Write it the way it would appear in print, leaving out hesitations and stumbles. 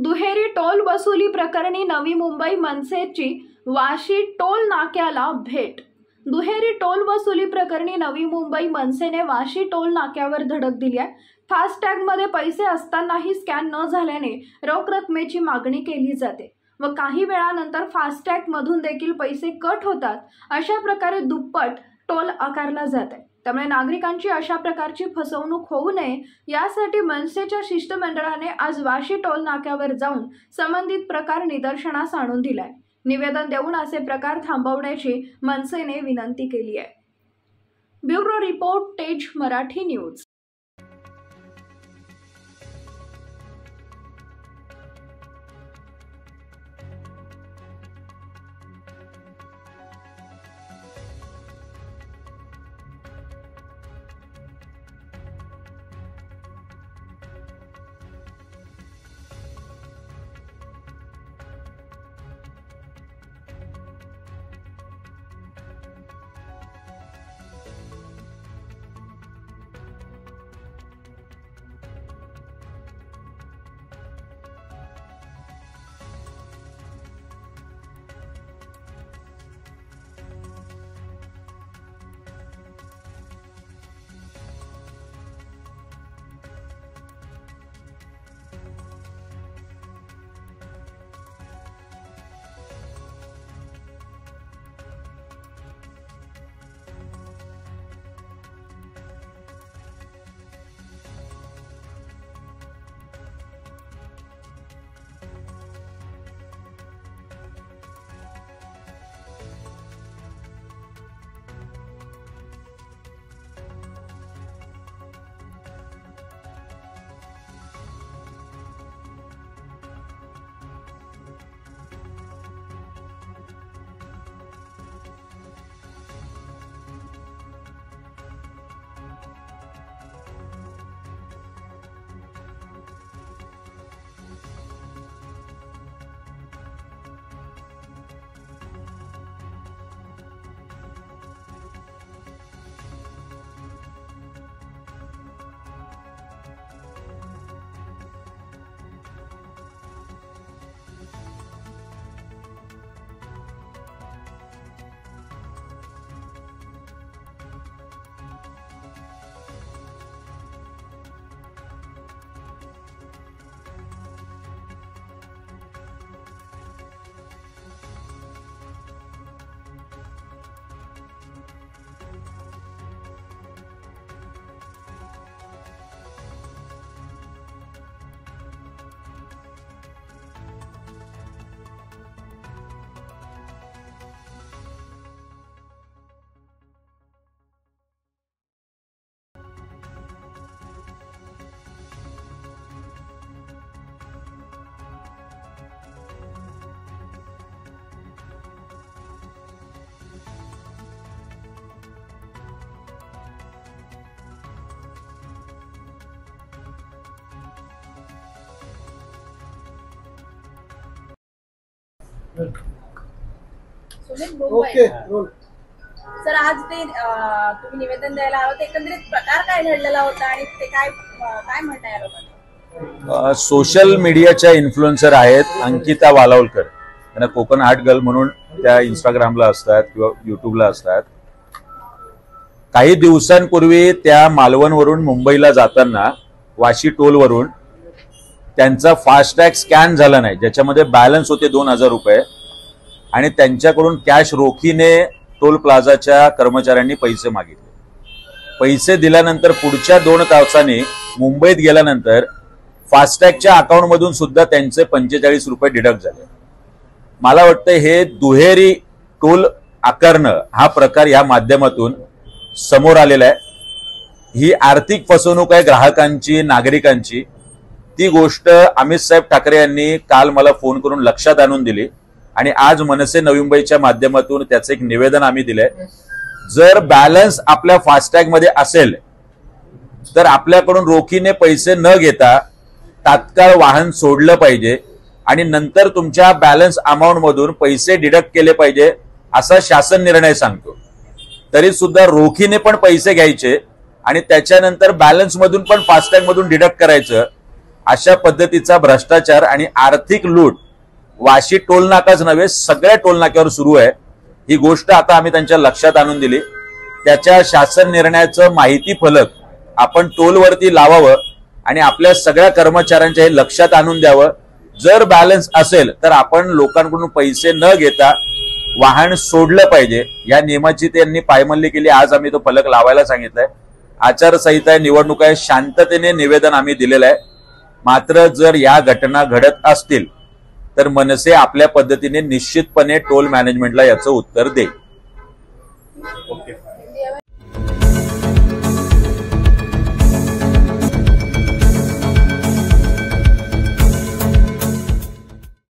दुहेरी टोल वसुली प्रकरणी नवी मुंबई मनसेची वाशी टोल नाक्याला भेट। दुहेरी टोल वसुली प्रकरणी नवी मुंबई मनसेने वाशी टोल नाक्यावर धडक दिली आहे। फास्टॅग मध्ये पैसे असतानाही स्कॅन न झाल्याने रोख रकमेची मागणी केली जाते व काही वेळानंतर फास्टॅग मधून देखील पैसे कट होतात। अशा प्रकारे दुप्पट टोल आकारला जात आहे। त्यामुळे नागरिकांची अशा प्रकारची फसवणूक होऊ नये यासाठी मनसेच्या शिष्टमंडळाने आज वाशी टोल नाक्यावर जाऊन संबंधित प्रकार निदर्शनास आणून दिलाय। निवेदन देऊन असे प्रकार थांबवण्याची मनसेने विनंती केली आहे। ब्युरो रिपोर्ट, तेज मराठी न्यूज। ओके सर, आज ते तुम्ही निवेदन द्यायला आहोत, एकंदरीत प्रकार काय घडलेला होता आणि ते काय म्हणताय लोकांना? सोशल मीडियाच्या इन्फ्लुएन्सर आहेत अंकिता वालावलकर, त्यांना कोकण आर्ट गर्ल म्हणून त्या इंस्टाग्रामला असतात किंवा युट्यूबला असतात। काही दिवसांपूर्वी त्या मालवणवरून मुंबईला जाताना वाशी टोलवरून त्यांचा फास्टॅग स्कॅन झाला नाही, ज्याच्यामध्ये बॅलन्स होते 2000 रुपये आणि त्यांच्याकडून कॅश रोखीने टोल प्लाझाच्या कर्मचाऱ्यांनी पैसे मागितले। पैसे दिल्यानंतर पुढच्या 2 तासांनी मुंबईत गेल्यानंतर फास्टॅगच्या अकाउंटमधून सुद्धा त्यांचे 45 रुपये डिडक्ट झाले। मला वाटतं हे दुहेरी टोल आकारणं हा प्रकार या माध्यमातून समोर आलेला आहे। ही आर्थिक फसवणूक आहे ग्राहकांची, नागरिकांची। ती गोष्ट अमित साहेब ठाकरे यांनी काल मला फोन करून लक्षात आणून दिली आणि आज मनसे नवी मुंबईच्या माध्यमातून त्याचं एक निवेदन आम्ही दिलंय। जर बॅलन्स आपल्या फास्टॅग मध्ये असेल तर आपल्याकडून रोखीने पैसे न घेता तात्काळ वाहन सोडलं पाहिजे आणि नंतर तुमच्या बॅलन्स अमाउंट मधून पैसे डिडक्ट केले पाहिजे असा शासन निर्णय सांगतो। तरी सुद्धा रोखीने पण पैसे घ्यायचे आणि त्याच्यानंतर बॅलन्स मधून पण फास्टॅग मधून डिडक्ट करायचं, अशा पद्धतीचा भ्रष्टाचार आणि आर्थिक लूट वाशी टोल नाकाच नव्हे सगळ्या टोल नाक्यावर सुरू आहे। ही गोष्ट आता आम्ही त्यांच्या लक्षात आणून दिली। त्याच्या शासन निर्णयाचं माहिती फलक आपण टोलवरती लावावं आणि आपल्या सगळ्या कर्मचाऱ्यांच्या हे लक्षात आणून द्यावं। जर बॅलन्स असेल तर आपण लोकांकडून पैसे न घेता वाहन सोडलं पाहिजे। या नियमाची त्यांनी पायमल्ली केली। आज आम्ही तो फलक लावायला सांगितलंय। आचारसंहिता आहे, निवडणूक आहे, शांततेने निवेदन आम्ही दिलेलं आहे। मात्र जर या घटना घडत असतील तर मनसे आपल्या पद्धतीने निश्चितपणे टोल मॅनेजमेंटला याचं उत्तर देईल। ओके।